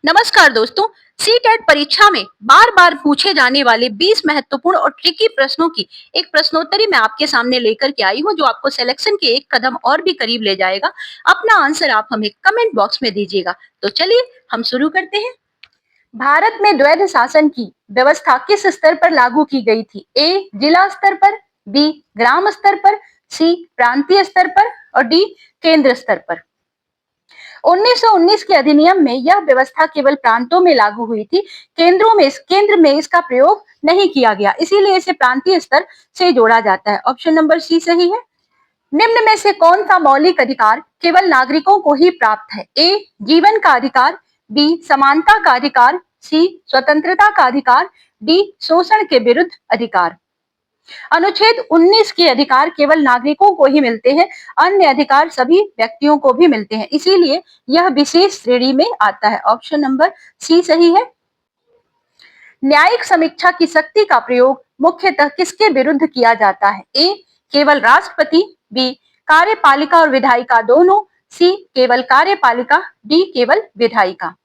नमस्कार दोस्तों। सीटेट परीक्षा में बार बार पूछे जाने वाले 20 महत्वपूर्ण और ट्रिकी प्रश्नों की एक प्रश्नोत्तरी मैं आपके सामने लेकर के आई हूँ, जो आपको सिलेक्शन के एक कदम और भी करीब ले जाएगा। अपना आंसर आप हमें कमेंट बॉक्स में दीजिएगा। तो चलिए हम शुरू करते हैं। भारत में द्वैध शासन की व्यवस्था किस स्तर पर लागू की गई थी? ए जिला स्तर पर, बी ग्राम स्तर पर, सी प्रांतीय स्तर पर और डी केंद्र स्तर पर। 1919 के अधिनियम में यह व्यवस्था केवल प्रांतों में लागू हुई थी। केंद्र में इसका प्रयोग नहीं किया गया, इसीलिए इसे प्रांतीय स्तर से जोड़ा जाता है। ऑप्शन नंबर सी सही है। निम्न में से कौन सा मौलिक अधिकार केवल नागरिकों को ही प्राप्त है? ए जीवन का अधिकार, बी समानता का अधिकार, सी स्वतंत्रता का अधिकार, डी शोषण के विरुद्ध अधिकार। अनुच्छेद 19 के अधिकार केवल नागरिकों को ही मिलते हैं, अन्य अधिकार सभी व्यक्तियों को भी मिलते हैं, इसीलिए यह विशेष श्रेणी में आता है। ऑप्शन नंबर सी सही है। न्यायिक समीक्षा की शक्ति का प्रयोग मुख्यतः किसके विरुद्ध किया जाता है? ए केवल राष्ट्रपति, बी कार्यपालिका और विधायिका दोनों, सी केवल कार्यपालिका, डी केवल विधायिका।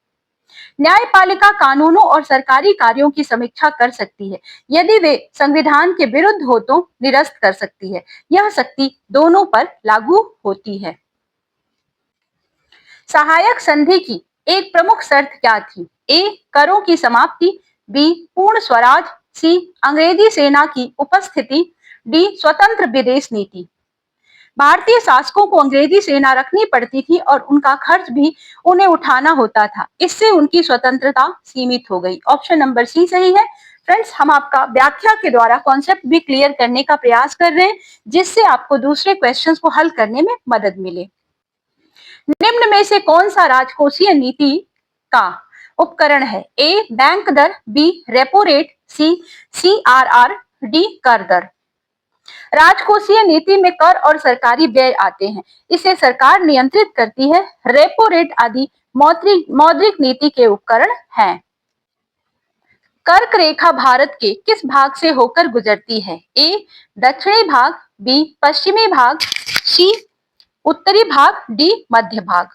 न्यायपालिका कानूनों और सरकारी कार्यों की समीक्षा कर सकती है, यदि वे संविधान के विरुद्ध हो तो निरस्त कर सकती है। यह शक्ति दोनों पर लागू होती है। सहायक संधि की एक प्रमुख शर्त क्या थी? ए करों की समाप्ति, बी पूर्ण स्वराज, सी अंग्रेजी सेना की उपस्थिति, डी स्वतंत्र विदेश नीति। भारतीय शासकों को अंग्रेजी सेना रखनी पड़ती थी और उनका खर्च भी उन्हें उठाना होता था। इससे उनकी स्वतंत्रता सीमित हो गई। ऑप्शन नंबर सी सही है। फ्रेंड्स, हम आपका व्याख्या के द्वारा कॉन्सेप्ट भी क्लियर करने का प्रयास कर रहे हैं, जिससे आपको दूसरे क्वेश्चंस को हल करने में मदद मिले। निम्न में से कौन सा राजकोषीय नीति का उपकरण है? ए बैंक दर, बी रेपो रेट, सी CRR, डी कर दर। राजकोषीय नीति में कर और सरकारी व्यय आते हैं, इसे सरकार नियंत्रित करती है। रेपो रेट आदि मौद्रिक नीति के उपकरण हैं। कर्क रेखा भारत के किस भाग से होकर गुजरती है? ए दक्षिणी भाग, बी पश्चिमी भाग, सी उत्तरी भाग, डी मध्य भाग।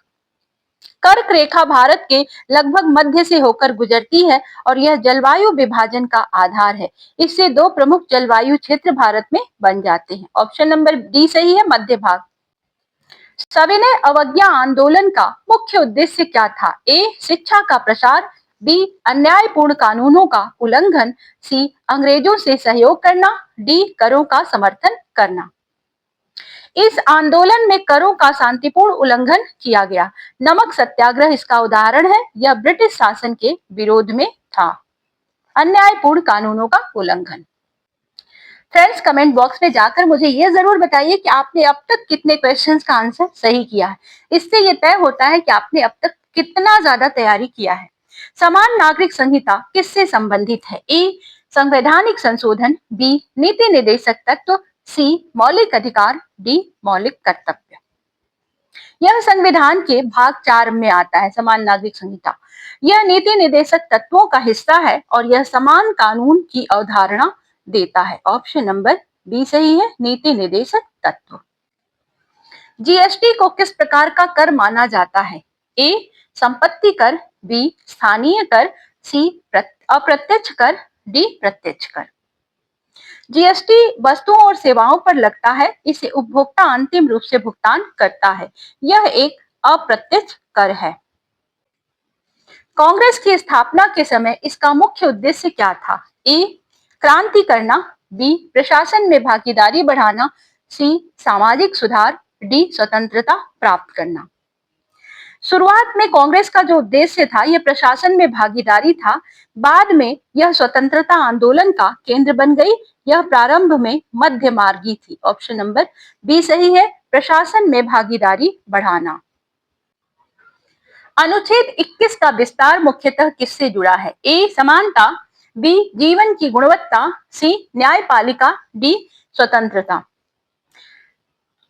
कर्क रेखा भारत के लगभग मध्य से होकर गुजरती है और यह जलवायु विभाजन का आधार है। इससे दो प्रमुख जलवायु क्षेत्र भारत में बन जाते हैं। ऑप्शन नंबर डी सही है, मध्य भाग। सविनय अवज्ञा आंदोलन का मुख्य उद्देश्य क्या था? ए शिक्षा का प्रसार, बी अन्यायपूर्ण कानूनों का उल्लंघन, सी अंग्रेजों से सहयोग करना, डी करों का समर्थन करना। इस आंदोलन में करों का शांतिपूर्ण उल्लंघन किया गया। नमक सत्याग्रह इसका उदाहरण है। यह ब्रिटिश शासन के विरोध में था। अन्यायपूर्ण कानूनों का उल्लंघन। फ्रेंड्स, कमेंट बॉक्स में जाकर मुझे यह जरूर बताइए कि आपने अब तक कितने क्वेश्चंस का आंसर सही किया है। इससे यह तय होता है कि आपने अब तक कितना ज्यादा तैयारी किया है। समान नागरिक संहिता किससे संबंधित है? ए संवैधानिक संशोधन, बी नीति निर्देशक तत्व, सी मौलिक अधिकार, डी मौलिक कर्तव्य। यह संविधान के भाग 4 में आता है। समान नागरिक संहिता यह नीति निर्देशक तत्वों का हिस्सा है और यह समान कानून की अवधारणा देता है। ऑप्शन नंबर बी सही है, नीति निर्देशक तत्व। जीएसटी को किस प्रकार का कर माना जाता है? ए संपत्ति कर, बी स्थानीय कर, सी अप्रत्यक्ष कर, डी प्रत्यक्ष कर। जीएसटी वस्तुओं और सेवाओं पर लगता है, इसे उपभोक्ता अंतिम रूप से भुगतान करता है। यह एक अप्रत्यक्ष कर है। कांग्रेस की स्थापना के समय इसका मुख्य उद्देश्य क्या था? ए क्रांति करना, बी प्रशासन में भागीदारी बढ़ाना, सी सामाजिक सुधार, डी स्वतंत्रता प्राप्त करना। शुरुआत में कांग्रेस का जो उद्देश्य था यह प्रशासन में भागीदारी था। बाद में यह स्वतंत्रता आंदोलन का केंद्र बन गई। यह प्रारंभ में मध्य मार्गी थी। ऑप्शन नंबर बी सही है, प्रशासन में भागीदारी बढ़ाना। अनुच्छेद 21 का विस्तार मुख्यतः किससे जुड़ा है? ए समानता, बी जीवन की गुणवत्ता, सी न्यायपालिका, डी स्वतंत्रता।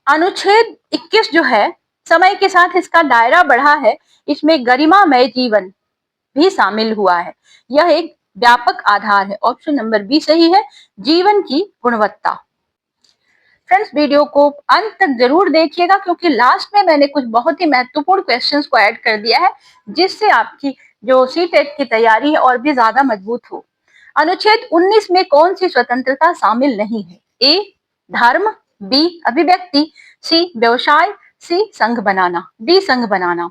अनुच्छेद 21 जो है, समय के साथ इसका दायरा बढ़ा है। इसमें गरिमामय जीवन भी शामिल हुआ है। यह एक व्यापक आधार है। ऑप्शन नंबर बी सही है, जीवन की गुणवत्ता। फ्रेंड्स, वीडियो को अंत तक जरूर देखिएगा, क्योंकि लास्ट में मैंने कुछ बहुत ही महत्वपूर्ण क्वेश्चंस को ऐड कर दिया है, जिससे आपकी जो सीटेट की तैयारी है और भी ज्यादा मजबूत हो। अनुच्छेद 19 में कौन सी स्वतंत्रता शामिल नहीं है? ए धर्म, बी अभिव्यक्ति, सी व्यवसाय, सी संघ बनाना, डी संघ बनाना।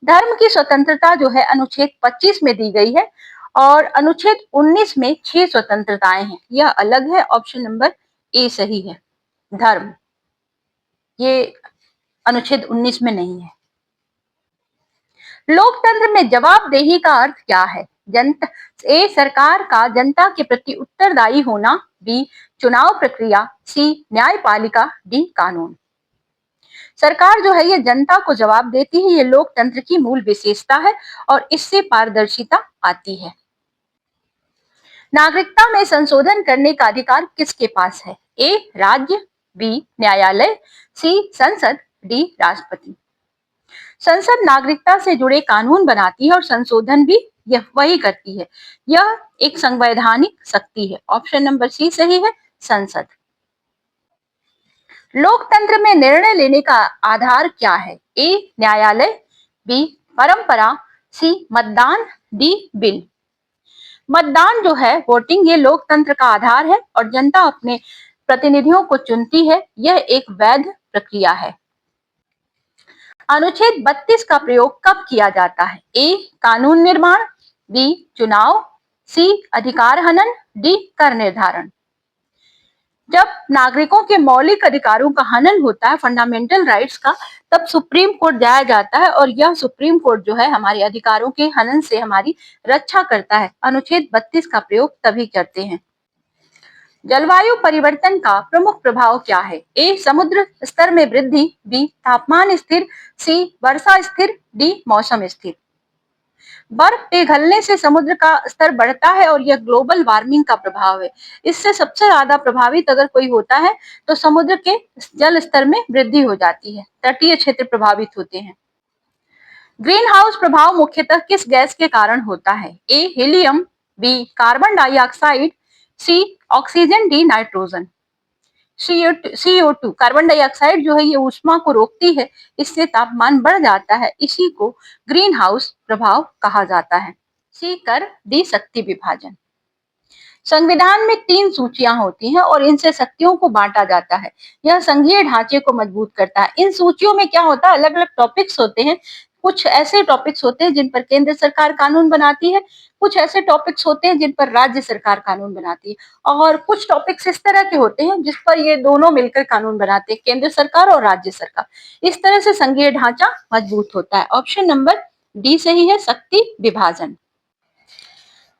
धर्म की स्वतंत्रता जो है अनुच्छेद 25 में दी गई है और अनुच्छेद 19 में 6 स्वतंत्रताएं हैं, यह अलग है। ऑप्शन नंबर ए सही है, धर्म, ये अनुच्छेद 19 में नहीं है। लोकतंत्र में जवाबदेही का अर्थ क्या है? जनता, ए सरकार का जनता के प्रति उत्तरदायी होना, बी चुनाव प्रक्रिया, सी न्यायपालिका, डी कानून। सरकार जो है ये जनता को जवाब देती है, ये लोकतंत्र की मूल विशेषता है और इससे पारदर्शिता आती है। नागरिकता में संशोधन करने का अधिकार किसके पास है? ए राज्य, बी न्यायालय, सी संसद, डी राष्ट्रपति। संसद नागरिकता से जुड़े कानून बनाती है और संशोधन भी यह वही करती है, यह एक संवैधानिक शक्ति है। ऑप्शन नंबर सी सही है, संसद। लोकतंत्र में निर्णय लेने का आधार क्या है? ए न्यायालय, बी परंपरा, सी मतदान, डी बिल। मतदान जो है वोटिंग, ये लोकतंत्र का आधार है और जनता अपने प्रतिनिधियों को चुनती है, यह एक वैध प्रक्रिया है। अनुच्छेद 32 का प्रयोग कब किया जाता है? ए कानून निर्माण, बी चुनाव, सी अधिकार हनन, डी कर निर्धारण। जब नागरिकों के मौलिक अधिकारों का हनन होता है, फंडामेंटल राइट्स का, तब सुप्रीम कोर्ट जाया जाता है और यह सुप्रीम कोर्ट जो है हमारे अधिकारों के हनन से हमारी रक्षा करता है। अनुच्छेद 32 का प्रयोग तभी करते हैं। जलवायु परिवर्तन का प्रमुख प्रभाव क्या है? ए समुद्र स्तर में वृद्धि, बी तापमान स्थिर, सी वर्षा स्थिर, डी मौसम स्थिर। बर्फ पिघलने से समुद्र का स्तर बढ़ता है और यह ग्लोबल वार्मिंग का प्रभाव है। इससे सबसे ज्यादा प्रभावित अगर कोई होता है तो समुद्र के जल स्तर में वृद्धि हो जाती है, तटीय क्षेत्र प्रभावित होते हैं। ग्रीन हाउस प्रभाव मुख्यतः किस गैस के कारण होता है? A helium, B carbon dioxide, C oxygen, D nitrogen. CO2 carbon dioxide जो है ये ऊष्मा को रोकती है, इससे तापमान बढ़ जाता है, इसी को ग्रीन हाउस प्रभाव कहा जाता है। सी कर, डी शक्ति विभाजन। संविधान में 3 सूचियां होती हैं और इनसे शक्तियों को बांटा जाता है, यह संघीय ढांचे को मजबूत करता है। इन सूचियों में क्या होता है, अलग अलग टॉपिक्स होते हैं। कुछ ऐसे टॉपिक्स होते हैं जिन पर केंद्र सरकार कानून बनाती है, कुछ ऐसे टॉपिक्स होते हैं जिन पर राज्य सरकार कानून बनाती है, और कुछ टॉपिक्स इस तरह के होते हैं जिस पर ये दोनों मिलकर कानून बनाते हैं, केंद्र सरकार और राज्य सरकार। इस तरह से संघीय ढांचा मजबूत होता है। ऑप्शन नंबर डी सही है, शक्ति विभाजन।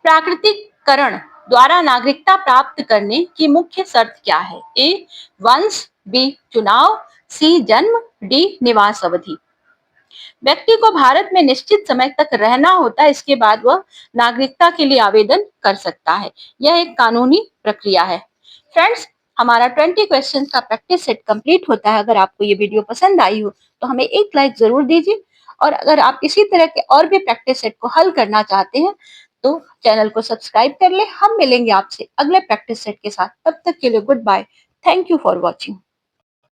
प्राकृतिकरण द्वारा नागरिकता प्राप्त करने की मुख्य शर्त क्या है? ए वंश, बी चुनाव, सी जन्म, डी निवास अवधि। व्यक्ति को भारत में निश्चित समय तक रहना होता है, इसके बाद वह नागरिकता के लिए आवेदन कर सकता है, यह एक कानूनी प्रक्रिया है। फ्रेंड्स, हमारा 20 क्वेश्चन का प्रैक्टिस सेट कंप्लीट होता है। अगर आपको ये वीडियो पसंद आई हो तो हमें एक लाइक जरूर दीजिए, और अगर आप इसी तरह के और भी प्रैक्टिस सेट को हल करना चाहते हैं तो चैनल को सब्सक्राइब कर ले। हम मिलेंगे आपसे अगले प्रैक्टिस सेट के साथ, तब तक के लिए goodbye. Thank you for watching.